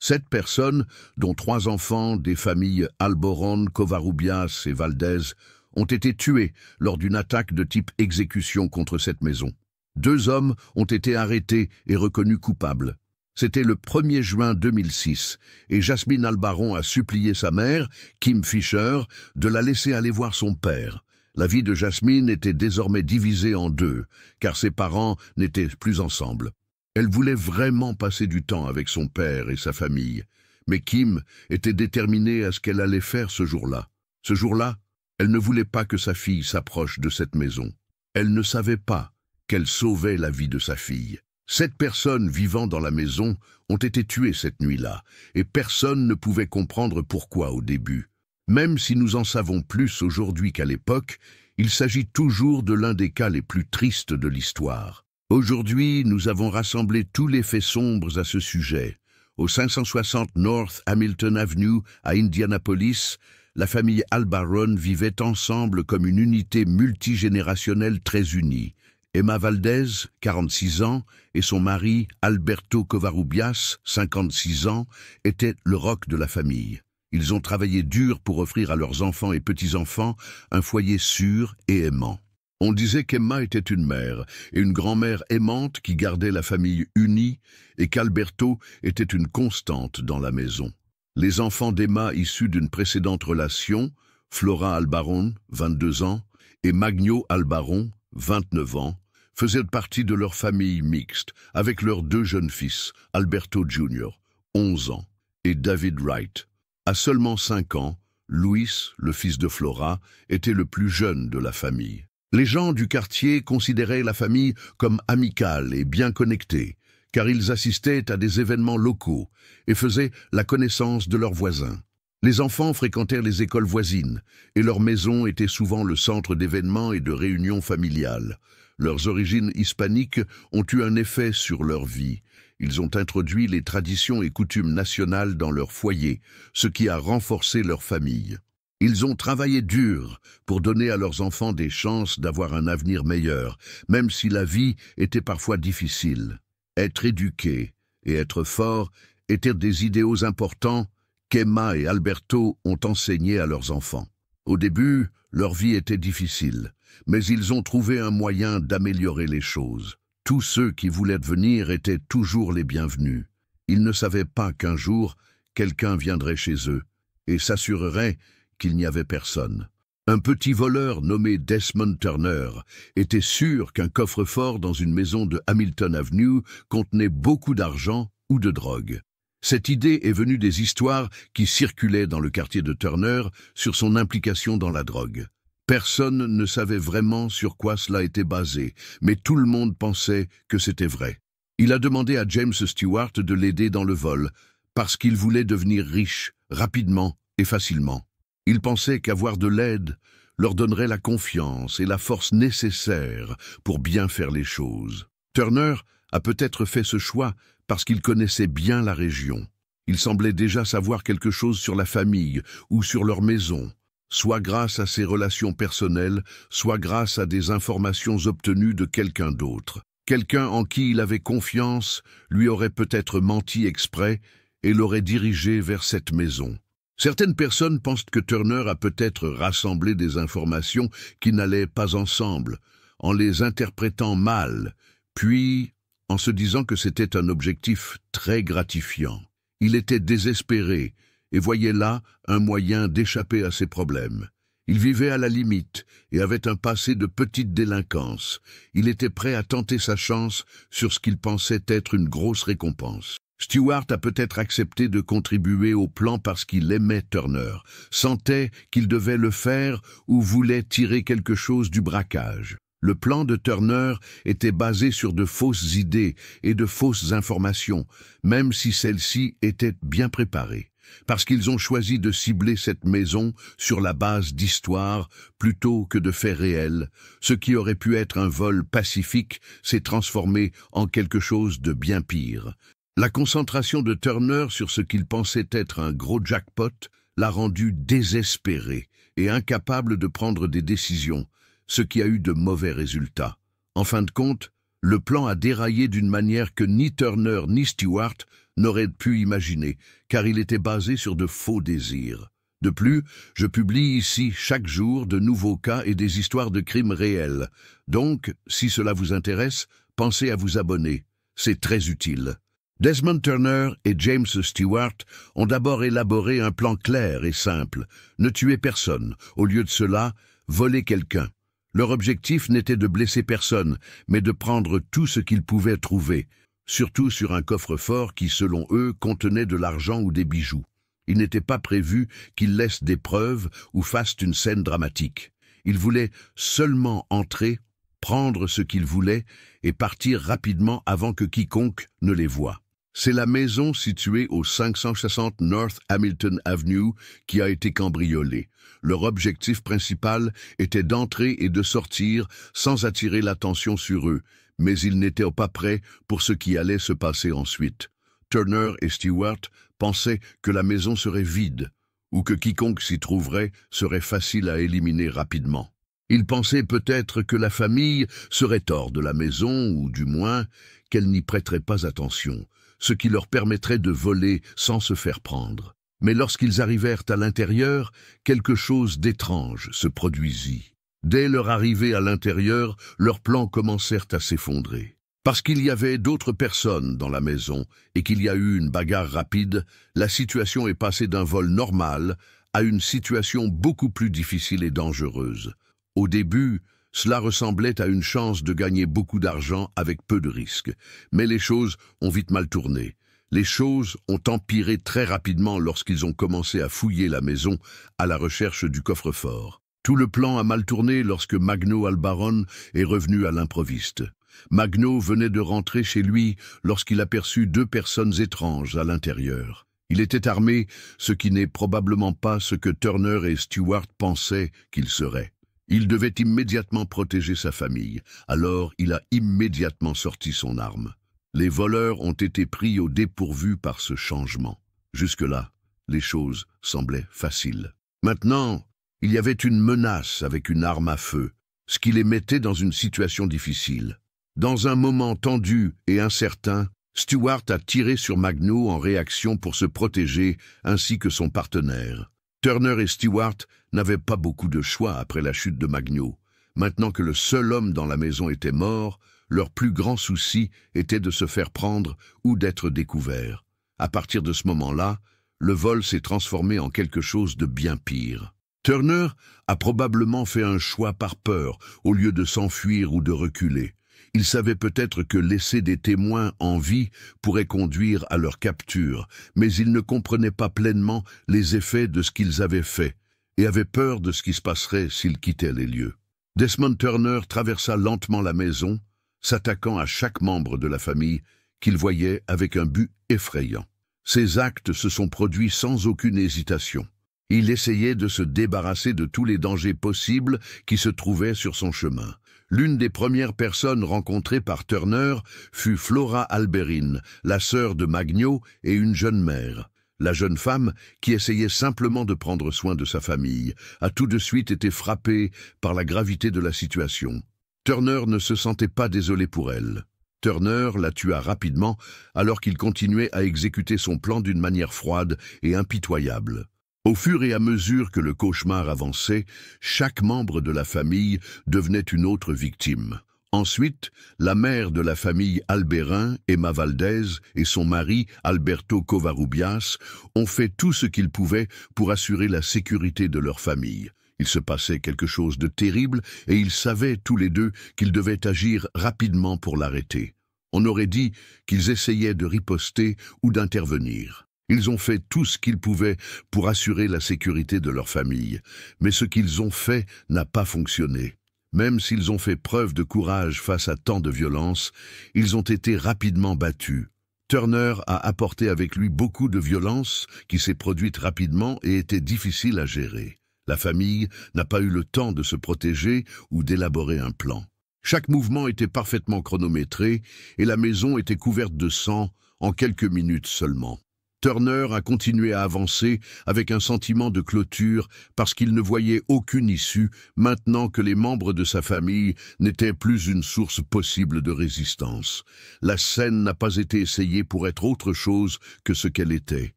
7 personnes, dont 3 enfants des familles Alborán, Covarrubias et Valdez, ont été tués lors d'une attaque de type exécution contre cette maison. 2 hommes ont été arrêtés et reconnus coupables. C'était le 1er juin 2006, et Jasmine Albarrón a supplié sa mère, Kim Fisher, de la laisser aller voir son père. La vie de Jasmine était désormais divisée en 2, car ses parents n'étaient plus ensemble. Elle voulait vraiment passer du temps avec son père et sa famille, mais Kim était déterminée à ce qu'elle allait faire ce jour-là. Ce jour-là, elle ne voulait pas que sa fille s'approche de cette maison. Elle ne savait pas qu'elle sauvait la vie de sa fille. 7 personnes vivant dans la maison ont été tuées cette nuit-là, et personne ne pouvait comprendre pourquoi au début. Même si nous en savons plus aujourd'hui qu'à l'époque, il s'agit toujours de l'un des cas les plus tristes de l'histoire. Aujourd'hui, nous avons rassemblé tous les faits sombres à ce sujet. Au 560 North Hamilton Avenue, à Indianapolis, la famille Albarrón vivait ensemble comme une unité multigénérationnelle très unie. Emma Valdez, 46 ans, et son mari, Alberto Covarrubias, 56 ans, étaient le roc de la famille. Ils ont travaillé dur pour offrir à leurs enfants et petits-enfants un foyer sûr et aimant. On disait qu'Emma était une mère et une grand-mère aimante qui gardait la famille unie et qu'Alberto était une constante dans la maison. Les enfants d'Emma issus d'une précédente relation, Flora Albarrón, 22 ans, et Magno Albarrón, 29 ans, faisaient partie de leur famille mixte, avec leurs 2 jeunes fils, Alberto Jr., 11 ans, et David Wright. À seulement 5 ans, Luis, le fils de Flora, était le plus jeune de la famille. Les gens du quartier considéraient la famille comme amicale et bien connectée, car ils assistaient à des événements locaux et faisaient la connaissance de leurs voisins. Les enfants fréquentèrent les écoles voisines, et leur maison était souvent le centre d'événements et de réunions familiales. Leurs origines hispaniques ont eu un effet sur leur vie. Ils ont introduit les traditions et coutumes nationales dans leur foyer, ce qui a renforcé leur famille. Ils ont travaillé dur pour donner à leurs enfants des chances d'avoir un avenir meilleur, même si la vie était parfois difficile. Être éduqué et être fort étaient des idéaux importants qu'Emma et Alberto ont enseignés à leurs enfants. Au début, leur vie était difficile, mais ils ont trouvé un moyen d'améliorer les choses. Tous ceux qui voulaient venir étaient toujours les bienvenus. Ils ne savaient pas qu'un jour, quelqu'un viendrait chez eux et s'assurerait qu'il n'y avait personne. Un petit voleur nommé Desmond Turner était sûr qu'un coffre-fort dans une maison de Hamilton Avenue contenait beaucoup d'argent ou de drogue. Cette idée est venue des histoires qui circulaient dans le quartier de Turner sur son implication dans la drogue. Personne ne savait vraiment sur quoi cela était basé, mais tout le monde pensait que c'était vrai. Il a demandé à James Stewart de l'aider dans le vol, parce qu'il voulait devenir riche, rapidement et facilement. Il pensait qu'avoir de l'aide leur donnerait la confiance et la force nécessaires pour bien faire les choses. Turner a peut-être fait ce choix parce qu'il connaissait bien la région. Il semblait déjà savoir quelque chose sur la famille ou sur leur maison, soit grâce à ses relations personnelles, soit grâce à des informations obtenues de quelqu'un d'autre. Quelqu'un en qui il avait confiance lui aurait peut-être menti exprès et l'aurait dirigé vers cette maison. Certaines personnes pensent que Turner a peut-être rassemblé des informations qui n'allaient pas ensemble, en les interprétant mal, puis en se disant que c'était un objectif très gratifiant. Il était désespéré et voyait là un moyen d'échapper à ses problèmes. Il vivait à la limite et avait un passé de petite délinquance. Il était prêt à tenter sa chance sur ce qu'il pensait être une grosse récompense. Stewart a peut-être accepté de contribuer au plan parce qu'il aimait Turner, sentait qu'il devait le faire ou voulait tirer quelque chose du braquage. Le plan de Turner était basé sur de fausses idées et de fausses informations, même si celles-ci étaient bien préparées, parce qu'ils ont choisi de cibler cette maison sur la base d'histoires plutôt que de faits réels. Ce qui aurait pu être un vol pacifique s'est transformé en quelque chose de bien pire. La concentration de Turner sur ce qu'il pensait être un gros jackpot l'a rendu désespéré et incapable de prendre des décisions, ce qui a eu de mauvais résultats. En fin de compte, le plan a déraillé d'une manière que ni Turner ni Stewart n'aurait pu imaginer, car il était basé sur de faux désirs. De plus, je publie ici chaque jour de nouveaux cas et des histoires de crimes réels. Donc, si cela vous intéresse, pensez à vous abonner. C'est très utile. Desmond Turner et James Stewart ont d'abord élaboré un plan clair et simple. Ne tuer personne. Au lieu de cela, voler quelqu'un. Leur objectif n'était de blesser personne, mais de prendre tout ce qu'ils pouvaient trouver, surtout sur un coffre-fort qui, selon eux, contenait de l'argent ou des bijoux. Il n'était pas prévu qu'ils laissent des preuves ou fassent une scène dramatique. Ils voulaient seulement entrer, prendre ce qu'ils voulaient et partir rapidement avant que quiconque ne les voie. C'est la maison située au 560 North Hamilton Avenue qui a été cambriolée. Leur objectif principal était d'entrer et de sortir sans attirer l'attention sur eux, mais ils n'étaient pas prêts pour ce qui allait se passer ensuite. Turner et Stewart pensaient que la maison serait vide, ou que quiconque s'y trouverait serait facile à éliminer rapidement. Ils pensaient peut-être que la famille serait hors de la maison, ou du moins qu'elle n'y prêterait pas attention, ce qui leur permettrait de voler sans se faire prendre. Mais lorsqu'ils arrivèrent à l'intérieur, quelque chose d'étrange se produisit. Dès leur arrivée à l'intérieur, leurs plans commencèrent à s'effondrer. Parce qu'il y avait d'autres personnes dans la maison et qu'il y a eu une bagarre rapide, la situation est passée d'un vol normal à une situation beaucoup plus difficile et dangereuse. Au début, cela ressemblait à une chance de gagner beaucoup d'argent avec peu de risques. Mais les choses ont vite mal tourné. Les choses ont empiré très rapidement lorsqu'ils ont commencé à fouiller la maison à la recherche du coffre-fort. Tout le plan a mal tourné lorsque Magno Albarrón est revenu à l'improviste. Magno venait de rentrer chez lui lorsqu'il aperçut deux personnes étranges à l'intérieur. Il était armé, ce qui n'est probablement pas ce que Turner et Stewart pensaient qu'il serait. Il devait immédiatement protéger sa famille, alors il a immédiatement sorti son arme. Les voleurs ont été pris au dépourvu par ce changement. Jusque-là, les choses semblaient faciles. Maintenant, il y avait une menace avec une arme à feu, ce qui les mettait dans une situation difficile. Dans un moment tendu et incertain, Stewart a tiré sur Magno en réaction pour se protéger, ainsi que son partenaire. Turner et Stewart n'avaient pas beaucoup de choix après la chute de Magno. Maintenant que le seul homme dans la maison était mort, leur plus grand souci était de se faire prendre ou d'être découvert. À partir de ce moment-là, le vol s'est transformé en quelque chose de bien pire. Turner a probablement fait un choix par peur, au lieu de s'enfuir ou de reculer. Il savait peut-être que laisser des témoins en vie pourrait conduire à leur capture, mais il ne comprenait pas pleinement les effets de ce qu'ils avaient fait, et avait peur de ce qui se passerait s'ils quittaient les lieux. Desmond Turner traversa lentement la maison, s'attaquant à chaque membre de la famille qu'il voyait avec un but effrayant. Ces actes se sont produits sans aucune hésitation. Il essayait de se débarrasser de tous les dangers possibles qui se trouvaient sur son chemin. L'une des premières personnes rencontrées par Turner fut Flora Alberin, la sœur de Magno et une jeune mère. La jeune femme, qui essayait simplement de prendre soin de sa famille, a tout de suite été frappée par la gravité de la situation. Turner ne se sentait pas désolé pour elle. Turner la tua rapidement alors qu'il continuait à exécuter son plan d'une manière froide et impitoyable. Au fur et à mesure que le cauchemar avançait, chaque membre de la famille devenait une autre victime. Ensuite, la mère de la famille Alberin, Emma Valdez, et son mari, Alberto Covarrubias, ont fait tout ce qu'ils pouvaient pour assurer la sécurité de leur famille. Il se passait quelque chose de terrible et ils savaient tous les deux qu'ils devaient agir rapidement pour l'arrêter. On aurait dit qu'ils essayaient de riposter ou d'intervenir. Ils ont fait tout ce qu'ils pouvaient pour assurer la sécurité de leur famille, mais ce qu'ils ont fait n'a pas fonctionné. Même s'ils ont fait preuve de courage face à tant de violence, ils ont été rapidement battus. Turner a apporté avec lui beaucoup de violence qui s'est produite rapidement et était difficile à gérer. La famille n'a pas eu le temps de se protéger ou d'élaborer un plan. Chaque mouvement était parfaitement chronométré et la maison était couverte de sang en quelques minutes seulement. Turner a continué à avancer avec un sentiment de clôture parce qu'il ne voyait aucune issue maintenant que les membres de sa famille n'étaient plus une source possible de résistance. La scène n'a pas été essayée pour être autre chose que ce qu'elle était,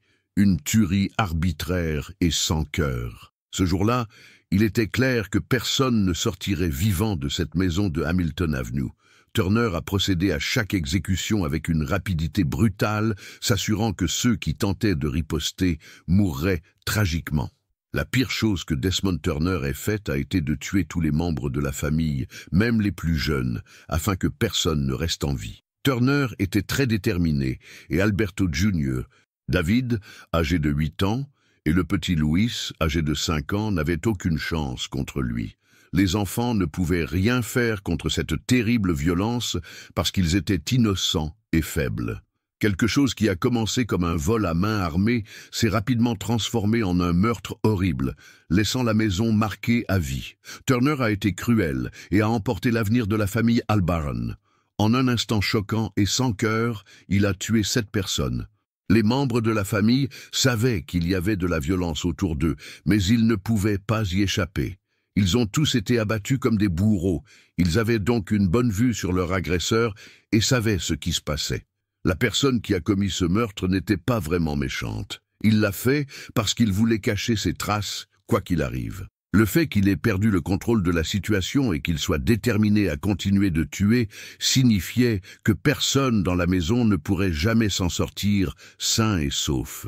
une tuerie arbitraire et sans cœur. Ce jour-là, il était clair que personne ne sortirait vivant de cette maison de Hamilton Avenue. Turner a procédé à chaque exécution avec une rapidité brutale, s'assurant que ceux qui tentaient de riposter mourraient tragiquement. La pire chose que Desmond Turner ait faite a été de tuer tous les membres de la famille, même les plus jeunes, afin que personne ne reste en vie. Turner était très déterminé, et Alberto Jr., David, âgé de 8 ans, et le petit Louis, âgé de 5 ans, n'avaient aucune chance contre lui. Les enfants ne pouvaient rien faire contre cette terrible violence parce qu'ils étaient innocents et faibles. Quelque chose qui a commencé comme un vol à main armée s'est rapidement transformé en un meurtre horrible, laissant la maison marquée à vie. Turner a été cruel et a emporté l'avenir de la famille Albaron. En un instant choquant et sans cœur, il a tué 7 personnes. Les membres de la famille savaient qu'il y avait de la violence autour d'eux, mais ils ne pouvaient pas y échapper. Ils ont tous été abattus comme des bourreaux. Ils avaient donc une bonne vue sur leur agresseur et savaient ce qui se passait. La personne qui a commis ce meurtre n'était pas vraiment méchante. Il l'a fait parce qu'il voulait cacher ses traces, quoi qu'il arrive. Le fait qu'il ait perdu le contrôle de la situation et qu'il soit déterminé à continuer de tuer signifiait que personne dans la maison ne pourrait jamais s'en sortir sain et sauf.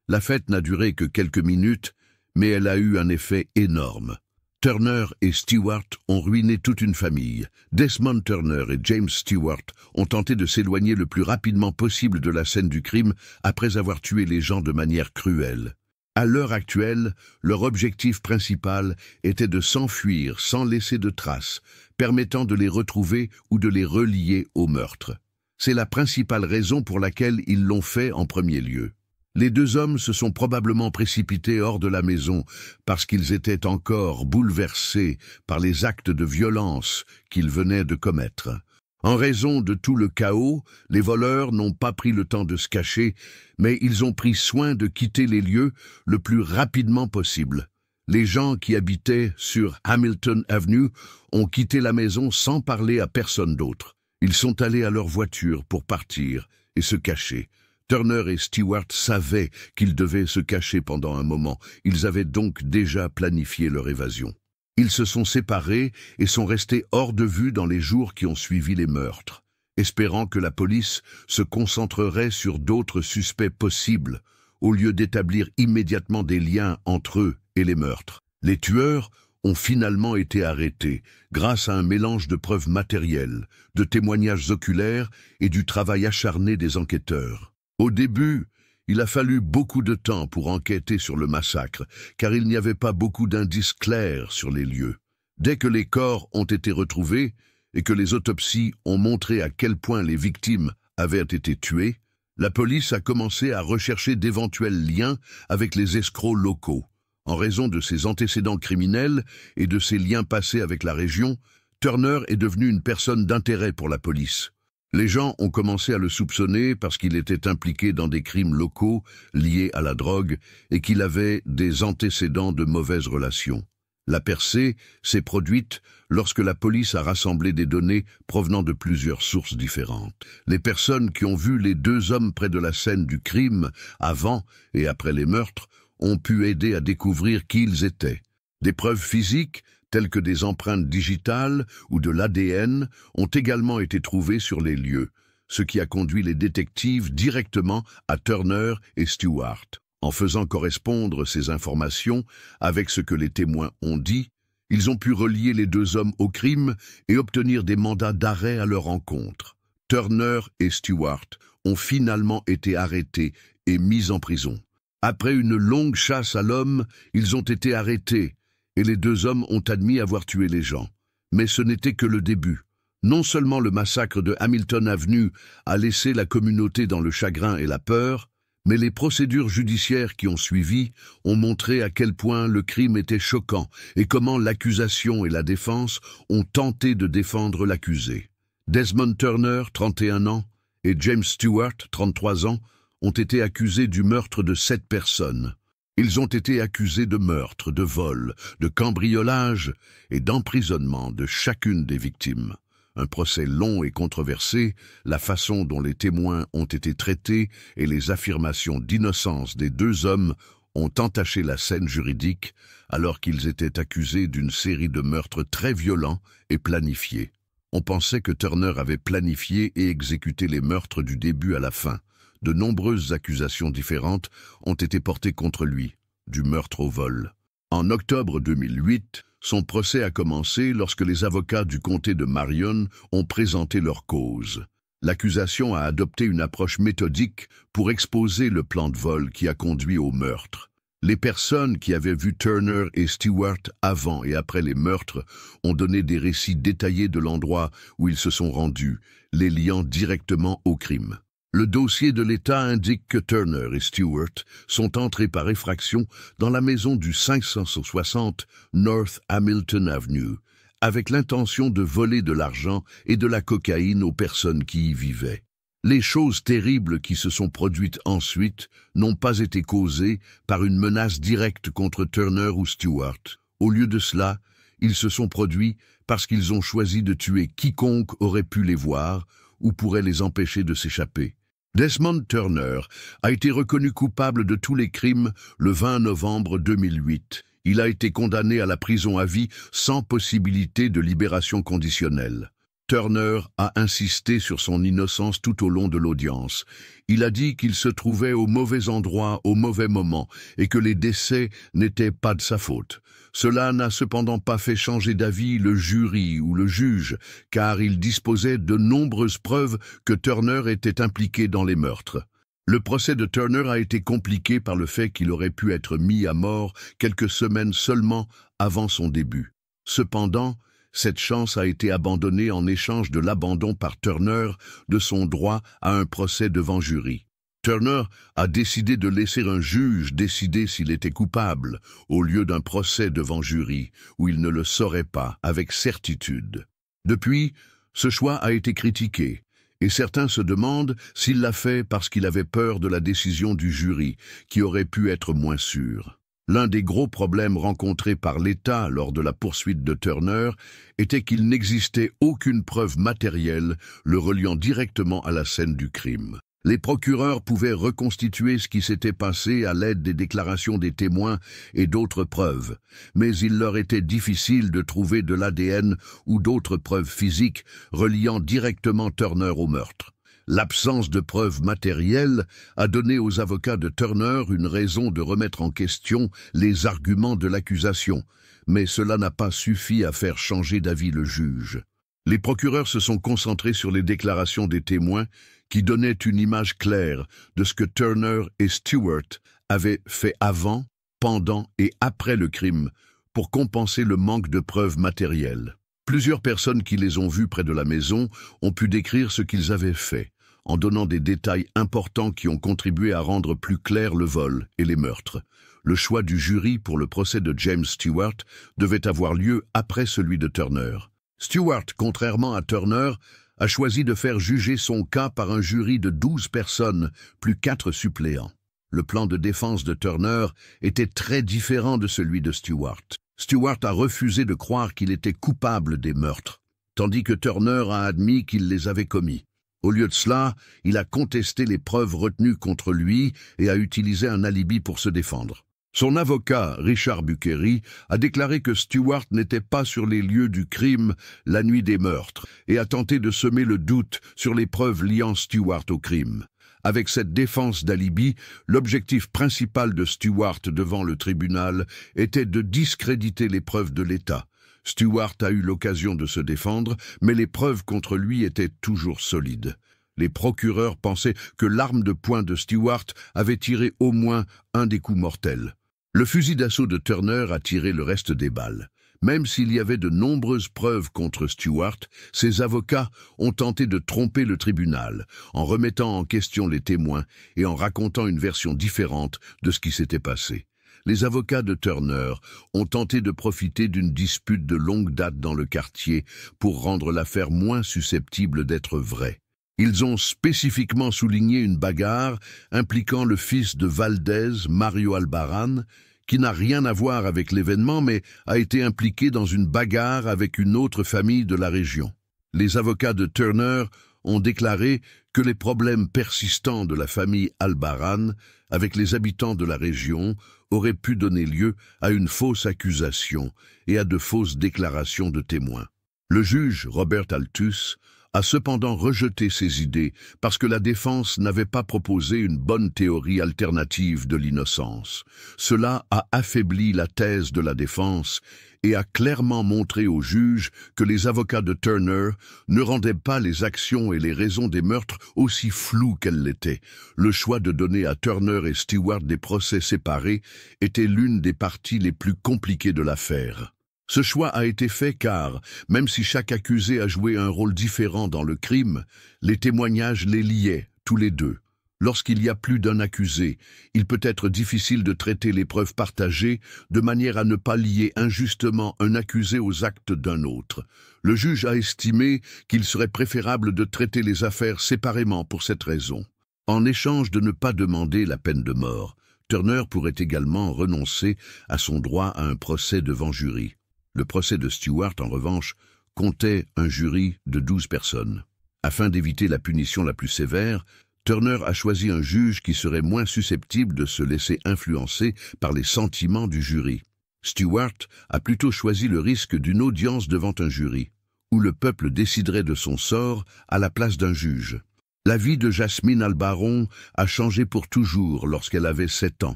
La fête n'a duré que quelques minutes, mais elle a eu un effet énorme. Turner et Stewart ont ruiné toute une famille. Desmond Turner et James Stewart ont tenté de s'éloigner le plus rapidement possible de la scène du crime après avoir tué les gens de manière cruelle. À l'heure actuelle, leur objectif principal était de s'enfuir sans laisser de traces, permettant de les retrouver ou de les relier au meurtre. C'est la principale raison pour laquelle ils l'ont fait en premier lieu. Les 2 hommes se sont probablement précipités hors de la maison parce qu'ils étaient encore bouleversés par les actes de violence qu'ils venaient de commettre. En raison de tout le chaos, les voleurs n'ont pas pris le temps de se cacher, mais ils ont pris soin de quitter les lieux le plus rapidement possible. Les gens qui habitaient sur Hamilton Avenue ont quitté la maison sans parler à personne d'autre. Ils sont allés à leur voiture pour partir et se cacher. Turner et Stewart savaient qu'ils devaient se cacher pendant un moment. Ils avaient donc déjà planifié leur évasion. Ils se sont séparés et sont restés hors de vue dans les jours qui ont suivi les meurtres, espérant que la police se concentrerait sur d'autres suspects possibles, au lieu d'établir immédiatement des liens entre eux et les meurtres. Les tueurs ont finalement été arrêtés grâce à un mélange de preuves matérielles, de témoignages oculaires et du travail acharné des enquêteurs. Au début, il a fallu beaucoup de temps pour enquêter sur le massacre, car il n'y avait pas beaucoup d'indices clairs sur les lieux. Dès que les corps ont été retrouvés et que les autopsies ont montré à quel point les victimes avaient été tuées, la police a commencé à rechercher d'éventuels liens avec les escrocs locaux. En raison de ses antécédents criminels et de ses liens passés avec la région, Turner est devenu une personne d'intérêt pour la police. Les gens ont commencé à le soupçonner parce qu'il était impliqué dans des crimes locaux liés à la drogue et qu'il avait des antécédents de mauvaises relations. La percée s'est produite lorsque la police a rassemblé des données provenant de plusieurs sources différentes. Les personnes qui ont vu les 2 hommes près de la scène du crime, avant et après les meurtres, ont pu aider à découvrir qui ils étaient. Des preuves physiques, telles que des empreintes digitales ou de l'ADN, ont également été trouvées sur les lieux, ce qui a conduit les détectives directement à Turner et Stewart. En faisant correspondre ces informations avec ce que les témoins ont dit, ils ont pu relier les 2 hommes au crime et obtenir des mandats d'arrêt à leur encontre. Turner et Stewart ont finalement été arrêtés et mis en prison. Après une longue chasse à l'homme, ils ont été arrêtés, et les 2 hommes ont admis avoir tué les gens. Mais ce n'était que le début. Non seulement le massacre de Hamilton Avenue a laissé la communauté dans le chagrin et la peur, mais les procédures judiciaires qui ont suivi ont montré à quel point le crime était choquant et comment l'accusation et la défense ont tenté de défendre l'accusé. Desmond Turner, 31 ans, et James Stewart, 33 ans, ont été accusés du meurtre de 7 personnes. Ils ont été accusés de meurtre, de vol, de cambriolage et d'emprisonnement de chacune des victimes. Un procès long et controversé, la façon dont les témoins ont été traités et les affirmations d'innocence des 2 hommes ont entaché la scène juridique alors qu'ils étaient accusés d'une série de meurtres très violents et planifiés. On pensait que Turner avait planifié et exécuté les meurtres du début à la fin. De nombreuses accusations différentes ont été portées contre lui, du meurtre au vol. En octobre 2008, son procès a commencé lorsque les avocats du comté de Marion ont présenté leur cause. L'accusation a adopté une approche méthodique pour exposer le plan de vol qui a conduit au meurtre. Les personnes qui avaient vu Turner et Stewart avant et après les meurtres ont donné des récits détaillés de l'endroit où ils se sont rendus, les liant directement au crime. Le dossier de l'État indique que Turner et Stewart sont entrés par effraction dans la maison du 560 North Hamilton Avenue, avec l'intention de voler de l'argent et de la cocaïne aux personnes qui y vivaient. Les choses terribles qui se sont produites ensuite n'ont pas été causées par une menace directe contre Turner ou Stewart. Au lieu de cela, ils se sont produits parce qu'ils ont choisi de tuer quiconque aurait pu les voir ou pourrait les empêcher de s'échapper. Desmond Turner a été reconnu coupable de tous les crimes le 20 novembre 2008. Il a été condamné à la prison à vie sans possibilité de libération conditionnelle. Turner a insisté sur son innocence tout au long de l'audience. Il a dit qu'il se trouvait au mauvais endroit au mauvais moment et que les décès n'étaient pas de sa faute. Cela n'a cependant pas fait changer d'avis le jury ou le juge, car il disposait de nombreuses preuves que Turner était impliqué dans les meurtres. Le procès de Turner a été compliqué par le fait qu'il aurait pu être mis à mort quelques semaines seulement avant son début. Cependant, cette chance a été abandonnée en échange de l'abandon par Turner de son droit à un procès devant jury. Turner a décidé de laisser un juge décider s'il était coupable, au lieu d'un procès devant jury, où il ne le saurait pas avec certitude. Depuis, ce choix a été critiqué, et certains se demandent s'il l'a fait parce qu'il avait peur de la décision du jury, qui aurait pu être moins sûre. L'un des gros problèmes rencontrés par l'État lors de la poursuite de Turner était qu'il n'existait aucune preuve matérielle le reliant directement à la scène du crime. Les procureurs pouvaient reconstituer ce qui s'était passé à l'aide des déclarations des témoins et d'autres preuves, mais il leur était difficile de trouver de l'ADN ou d'autres preuves physiques reliant directement Turner au meurtre. L'absence de preuves matérielles a donné aux avocats de Turner une raison de remettre en question les arguments de l'accusation, mais cela n'a pas suffi à faire changer d'avis le juge. Les procureurs se sont concentrés sur les déclarations des témoins qui donnaient une image claire de ce que Turner et Stewart avaient fait avant, pendant et après le crime pour compenser le manque de preuves matérielles. Plusieurs personnes qui les ont vus près de la maison ont pu décrire ce qu'ils avaient fait, en donnant des détails importants qui ont contribué à rendre plus clair le vol et les meurtres. Le choix du jury pour le procès de James Stewart devait avoir lieu après celui de Turner. Stewart, contrairement à Turner, a choisi de faire juger son cas par un jury de 12 personnes, plus 4 suppléants. Le plan de défense de Turner était très différent de celui de Stewart. Stewart a refusé de croire qu'il était coupable des meurtres, tandis que Turner a admis qu'il les avait commis. Au lieu de cela, il a contesté les preuves retenues contre lui et a utilisé un alibi pour se défendre. Son avocat, Richard Buckery, a déclaré que Stewart n'était pas sur les lieux du crime la nuit des meurtres et a tenté de semer le doute sur les preuves liant Stewart au crime. Avec cette défense d'alibi, l'objectif principal de Stewart devant le tribunal était de discréditer les preuves de l'État. Stewart a eu l'occasion de se défendre, mais les preuves contre lui étaient toujours solides. Les procureurs pensaient que l'arme de poing de Stewart avait tiré au moins un des coups mortels. Le fusil d'assaut de Turner a tiré le reste des balles. Même s'il y avait de nombreuses preuves contre Stewart, ses avocats ont tenté de tromper le tribunal, en remettant en question les témoins et en racontant une version différente de ce qui s'était passé. Les avocats de Turner ont tenté de profiter d'une dispute de longue date dans le quartier pour rendre l'affaire moins susceptible d'être vraie. Ils ont spécifiquement souligné une bagarre impliquant le fils de Valdez, Mario Albarrán, qui n'a rien à voir avec l'événement mais a été impliqué dans une bagarre avec une autre famille de la région. Les avocats de Turner ont déclaré que les problèmes persistants de la famille Albarrán avec les habitants de la région auraient pu donner lieu à une fausse accusation et à de fausses déclarations de témoins. Le juge Robert Altus a cependant rejeté ces idées parce que la défense n'avait pas proposé une bonne théorie alternative de l'innocence. Cela a affaibli la thèse de la défense et a clairement montré au juge que les avocats de Turner ne rendaient pas les actions et les raisons des meurtres aussi floues qu'elles l'étaient. Le choix de donner à Turner et Stewart des procès séparés était l'une des parties les plus compliquées de l'affaire. Ce choix a été fait car, même si chaque accusé a joué un rôle différent dans le crime, les témoignages les liaient, tous les deux. Lorsqu'il y a plus d'un accusé, il peut être difficile de traiter les preuves partagées de manière à ne pas lier injustement un accusé aux actes d'un autre. Le juge a estimé qu'il serait préférable de traiter les affaires séparément pour cette raison. En échange de ne pas demander la peine de mort, Turner pourrait également renoncer à son droit à un procès devant jury. Le procès de Stewart, en revanche, comptait un jury de 12 personnes. Afin d'éviter la punition la plus sévère, Turner a choisi un juge qui serait moins susceptible de se laisser influencer par les sentiments du jury. Stewart a plutôt choisi le risque d'une audience devant un jury, où le peuple déciderait de son sort à la place d'un juge. La vie de Jasmine Albarrán a changé pour toujours lorsqu'elle avait 7 ans.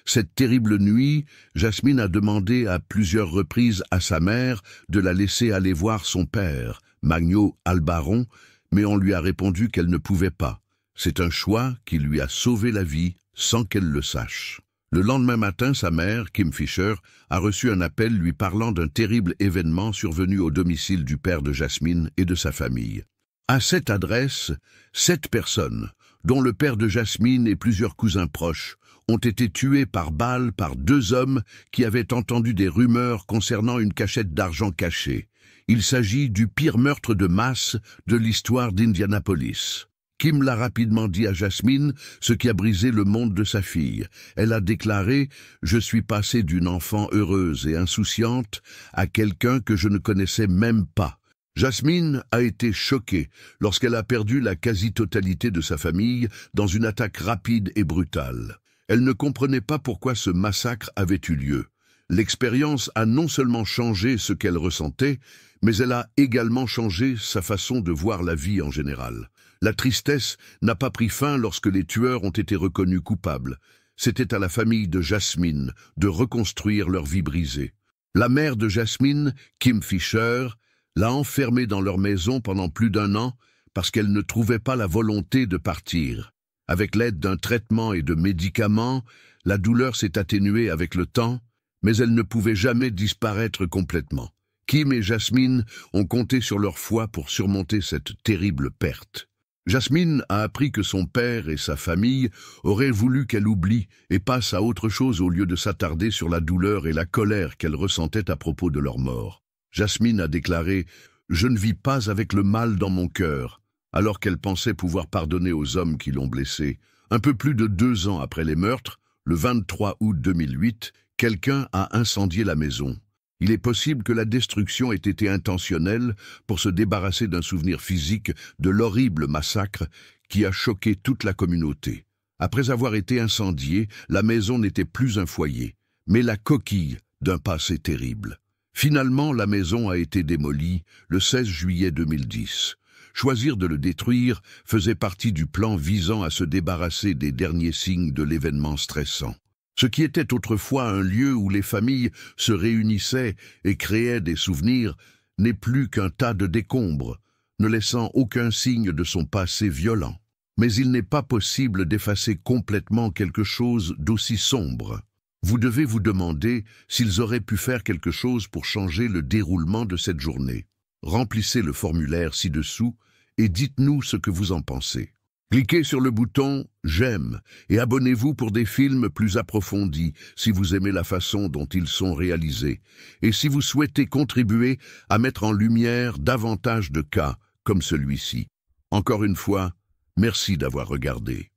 Cette terrible nuit, Jasmine a demandé à plusieurs reprises à sa mère de la laisser aller voir son père, Mario Albarrán, mais on lui a répondu qu'elle ne pouvait pas. C'est un choix qui lui a sauvé la vie sans qu'elle le sache. Le lendemain matin, sa mère, Kim Fisher, a reçu un appel lui parlant d'un terrible événement survenu au domicile du père de Jasmine et de sa famille. À cette adresse, 7 personnes, dont le père de Jasmine et plusieurs cousins proches, ont été tués par balle par 2 hommes qui avaient entendu des rumeurs concernant une cachette d'argent cachée. Il s'agit du pire meurtre de masse de l'histoire d'Indianapolis. Kim l'a rapidement dit à Jasmine, ce qui a brisé le monde de sa fille. Elle a déclaré « Je suis passée d'une enfant heureuse et insouciante à quelqu'un que je ne connaissais même pas ». Jasmine a été choquée lorsqu'elle a perdu la quasi-totalité de sa famille dans une attaque rapide et brutale. Elle ne comprenait pas pourquoi ce massacre avait eu lieu. L'expérience a non seulement changé ce qu'elle ressentait, mais elle a également changé sa façon de voir la vie en général. La tristesse n'a pas pris fin lorsque les tueurs ont été reconnus coupables. C'était à la famille de Jasmine de reconstruire leur vie brisée. La mère de Jasmine, Kim Fisher, l'a enfermée dans leur maison pendant plus d'1 an parce qu'elle ne trouvait pas la volonté de partir. Avec l'aide d'un traitement et de médicaments, la douleur s'est atténuée avec le temps, mais elle ne pouvait jamais disparaître complètement. Kim et Jasmine ont compté sur leur foi pour surmonter cette terrible perte. Jasmine a appris que son père et sa famille auraient voulu qu'elle oublie et passe à autre chose au lieu de s'attarder sur la douleur et la colère qu'elle ressentait à propos de leur mort. Jasmine a déclaré « Je ne vis pas avec le mal dans mon cœur », alors qu'elle pensait pouvoir pardonner aux hommes qui l'ont blessée. Un peu plus de 2 ans après les meurtres, le 23 août 2008, quelqu'un a incendié la maison. Il est possible que la destruction ait été intentionnelle pour se débarrasser d'un souvenir physique de l'horrible massacre qui a choqué toute la communauté. Après avoir été incendiée, la maison n'était plus un foyer, mais la coquille d'un passé terrible. Finalement, la maison a été démolie le 16 juillet 2010. Choisir de le détruire faisait partie du plan visant à se débarrasser des derniers signes de l'événement stressant. Ce qui était autrefois un lieu où les familles se réunissaient et créaient des souvenirs n'est plus qu'un tas de décombres, ne laissant aucun signe de son passé violent. Mais il n'est pas possible d'effacer complètement quelque chose d'aussi sombre. Vous devez vous demander s'ils auraient pu faire quelque chose pour changer le déroulement de cette journée. Remplissez le formulaire ci-dessous et dites-nous ce que vous en pensez. Cliquez sur le bouton « J'aime » et abonnez-vous pour des films plus approfondis si vous aimez la façon dont ils sont réalisés et si vous souhaitez contribuer à mettre en lumière davantage de cas comme celui-ci. Encore une fois, merci d'avoir regardé.